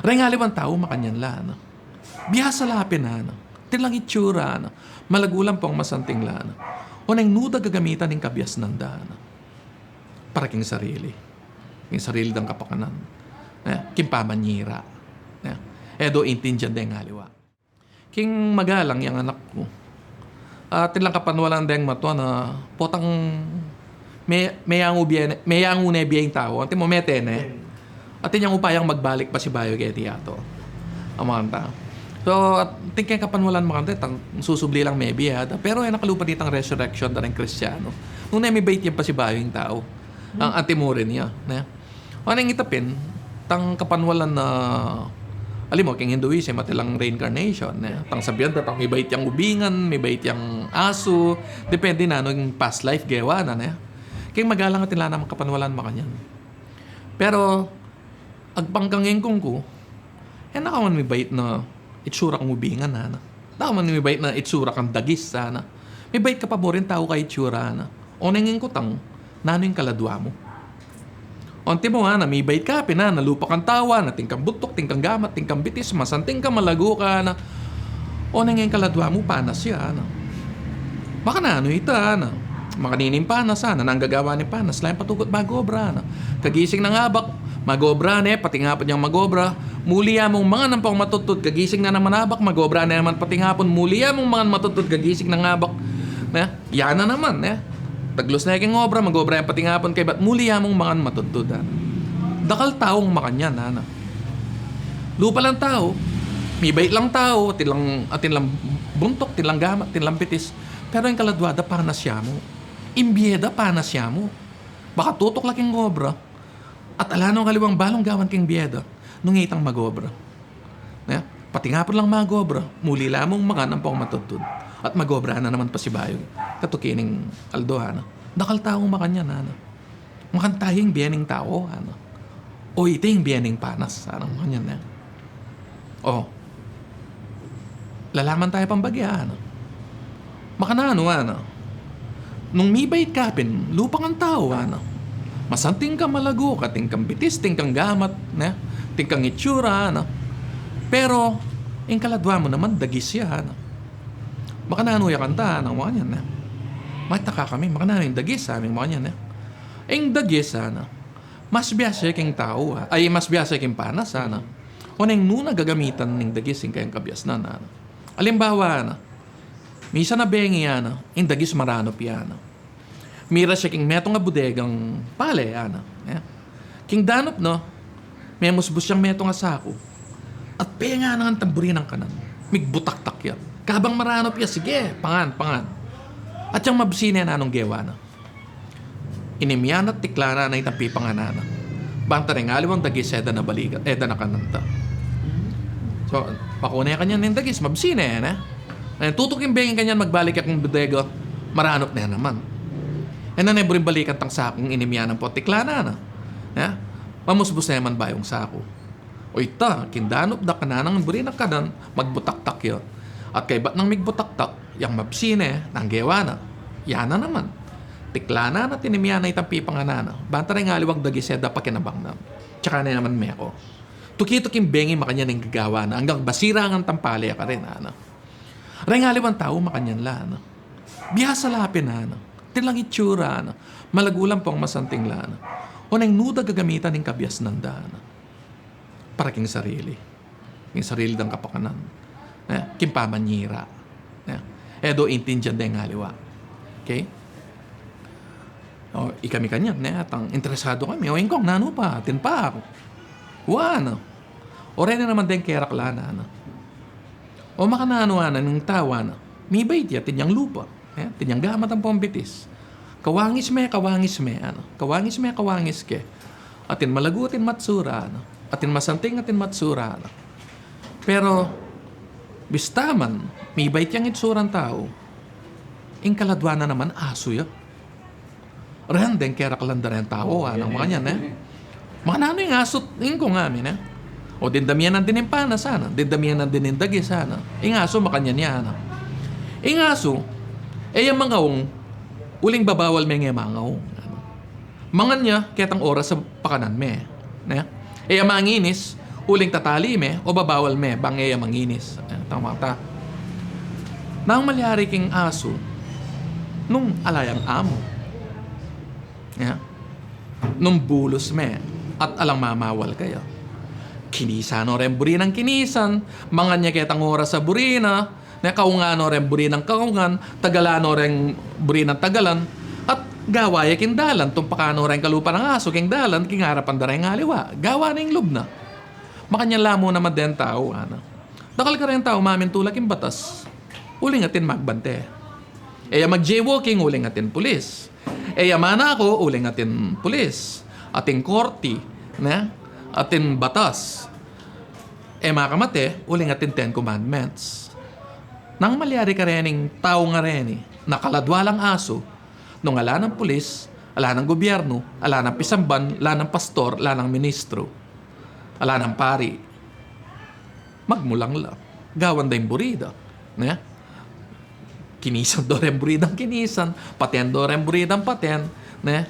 Rengaliwan tao makanyan la, no? Biya sa lapin na, no? Tilang itsura, no? Malagulang pong masanting la, no? O nang nuda gagamitan ng kabyas ng daan, para king sarili. King sarili ng kapakanan. Kimpamanyira. Edo intindihan din ngaliwa. King magalang yung anak ko. Tilang kapanwalan din matwa na potang mayang unebya yung tao. Ante mo metene. At yung upayang magbalik pa si Bayo kaya tiyato. Ang mga tao. So, at tingkay kapanwalan makante, susubli lang maybe pero ay nakalupa ditang resurrection na rin Kristiyano. Nung may bait yan pa si Bayo yung tao. Ang antimurin niya. Ano yung itapin, tang kapanwalan na alam mo, king Hinduism at ilang reincarnation. Tang sabihan na, may bait yung ubingan, may bait yung aso. Depende na, yung past life, gawa na. King magalang at nila naman kapanwalan makanyan. Pero, agpangkangin kong ko, nakaman may bait na itsura kang ubingan, nakaman may bait na itsura kang dagis, may bait ka pa mo rin tao ka itsura, o nangin ko tang, nano yung kaladwa mo. Onti mo may bait ka, nalupa kang tawa, na tingkang butok, tingkang gamat, tingkang bitis, masanting ka, malago ka, o nangin kaladwa mo, panas siya, baka ita, makanining panas, nanggagawa ni panas, laing patugot magobra, kagising ng abak, magobra, pati nga pa niyang magobra, muliya mong mga nampang matutod, kagising na naman abak, magobra na naman pati nga pon, muliya mong mga matutod, kagising ng abak, yan na naman, taglos na yung obra, mag-obra yung pati nga pon kay ba't muliya mong mga matutod, dakal taong makanyan, lupa lang tao, may bait lang tao, atin lang buntok, tilang gamat, tilang bitis, pero yung kaladwada, panas siya mo, imbyeda, panas siya mo, baka tutok lang yung obra, at ala nung kaliwang balong gawan king biyeda, nung itang mag-obra. Pati nga po lang mag-obra, muli lamang mga nampang matutod. At mag-obra na naman pa si Bayo. Katukining aldohana. Dakal taong makanya makantahing biyaning tao, o iting biyaning panas, makanya lalaman tayo pang bagya, makanano, nung mibay kapin, lupang ang tao, masanting ka malago ka, tingkang bitis, tingkang gamat, tingkang itsura, pero, yung kaladwa mo naman, dagis siya, makanano yung kanta, mga yan, mataka kami, makanano yung dagis, aming mga yan, yung dagis, mas biyasa yung tao, ay mas biyasa yung panas, o na yung nuna gagamitan ng dagis, yung kayang kabyas na, alimbawa, misa na bengi, yung dagis maranop yan, mira siya king metong nga budegang pale, king danop, may musbus siyang metong nga sako, at penga nga ng tamburin ng kanan, migbutak-tak yan, kabang maranop yan, sige, pangan, at yung mabsine na anong gewa, inimyan at tiklana na itampi panganana, banta rin aliwang dagis, eda na balikat, eda na kananta. So, pakunay ka niyan ng dagis, mabsine yan, tutok yung bengin kanyan, magbalik akong budego, maranop na yan naman. Nanay balikan tang sakong inimyanan po, tiklana, mamusbus na naman ba yung sako? O ita, kindanop da kananang buri na kanan, magbutak-tak yun. At kay ba't nang migbutak-tak, yung mabsine, nang gewa na, yan na naman. Tiklana na tinimyana itang pipanganana, banta rin ngaliwag dagiseda pa kinabang na. Tsaka na naman meko. Tukito kim bengi makanya ng gagawa na, hanggang basira ang tampalya ka rin, Rengaliwan tao makanyan la, biya sa lapin, tilang itsura, malagulang pong masanting la, o nang nuda gagamitan ng kabyas ng daan, para king sarili. King sarili ng kapakanan. Kimpamanyira. Edo intindihan din ngaliwa. Okay? O, ikami kanyan, atang interesado kami. O, ingkong, nano pa, tinpa ako. O, rin na naman din keraklana, o, makanano, ng tawa, may bait ya, tinyang lupa. Tinyang gamat ang pambitis. Kawangis me, kawangis ke. Atin malago, atin matsura, atin masanting, atin matsura, Pero, bistaman, may bait yang itsurang tao, ing kaladwa na naman, aso ya. Randeng kera kalanda rin tao, anong mga yan, Makanano yung aso, yung kong amin, O dindamiyan ng dinimpana, sana. Dindamiyan ng dinindagi, sana. Ing aso, makanyan niya, Ing aso, yung mangaong, uling babawal may nga mangaong. Mangan niya, ketang oras sa pakanan me. Manginis, Uling tatali me, o babawal me, bangaya manginis. Tama ta. Nang malyari king aso, nung alayang amo. Yeah. Nung bulos me, at alang mamawal kayo. Kinisano rin buri ng kinisan, mga niya ketang oras sa burina, na kaungano rin buri ng kaungan, tagalano rin buri ng tagalan, at gawaya king dalan, tumpakano rin kalupa ng aso king dalan, king harapan da rin ngaliwa, gawa na yung lubna. Makanya lamo naman din tao, ano. Dakal ka rin tao, mamin tulak yung batas, uling atin magbante. Eya mag-jaywalking, uling atin pulis. Eya mana ako, uling atin pulis. Ating korti, na? Atin batas. Makamate, uling atin 10 commandments. Nang malyari ka rening tao nga rin, nakaladwalang aso, nung ala ng pulis, ala ng gobyerno, ala ng pisamban, ala ng pastor, ala ng ministro, ala ng pari, magmulang lang. Gawan da yung burida. Ne? Kinisan do rin buridang kinisan, paten do rin buridang paten, ne?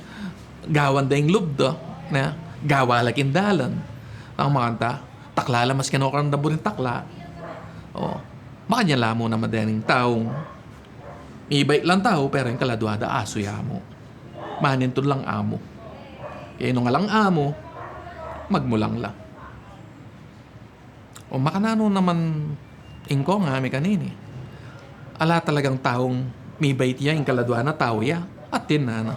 Gawan da yung lubdo, ne? Gawa laking dalan. Ang makanta, takla lang mas kinukarang da burin takla. O, makanya lamo naman din yung taong ibait lang tao, pero yung kaladwada aso yamo. Manintun lang amo. Kaya nung alang amo, magmulang lang. O makanano naman ingko nga may kanini. Ala talagang taong may bait ya, yung kaladwa na tao ya. At din na, no?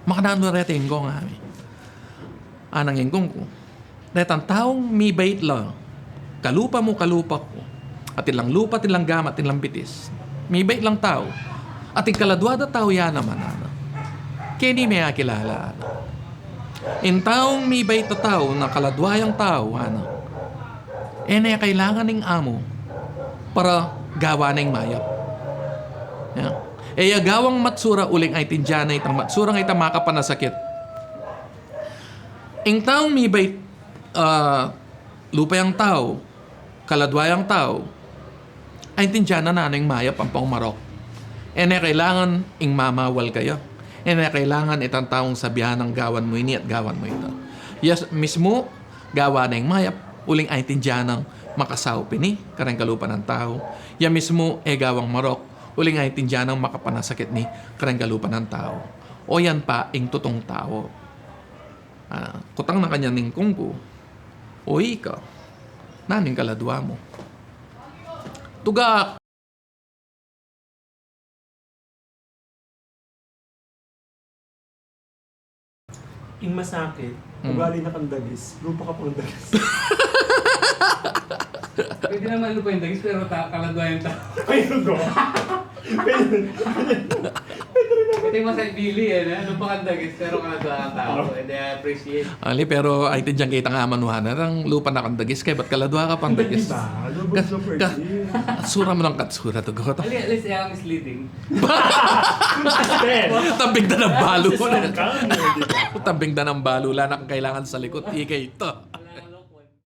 Makanano rete ingko nga may. Anang ingkong ko. Retang taong may bait lang. Kalupa mo, kalupa ko. At ilang lupa, ilang gamat, ilang bitis. May bait lang tao. At yung kaladwa na tao ya naman, ano? Kaya di may akilala, ano? In taong may bait na tao, na kaladwayang tao, ano? Na kailangan ng amo para gawa ng mayap. Yeah. Gawang matsura uling ay tindyana itang matsura ng itang makapanasakit. Ing taong may bait lupayang tao, kaladwayang tao, ay tindyana na ng mayap ang pangmarok. Kailangan ing mamawal kayo. Kailangan itang taong sabihan ng gawan mo ini at gawan mo ito. Yes, mismo, gawa ng mayap, uling ay tindyana ng makasaw pini, karang kalupa ng tao. Yan mismo, gawang marok, uling ay tindyana ng makapanasakit ni karang kalupa ng tao. O yan pa, ing tutong tao. Kutang na kanya ning kungko, o ika, naning kaladwa mo. Tugak! Ing masakit, ugali na kang dagis, lupa ka pang dagis. Pwede naman lupa yung dagis, pero kaladwa yung tao. Ayun do. Ito yung masay Billy lupa kang dagis, pero kaladwa ang tao. And I appreciate. Ali, pero ay tindyang kita nga manuhan, ang lupa na kandagis kay, ba't kaladwa ka pang dagis? Diba? Lubog super deep. Katsura mo lang katsura to go. At least yung misleading. Tabing na ng balo. Sisang ka, diba? Tabing na ng balo, lang ang kailangan sa likod. Ikay ito.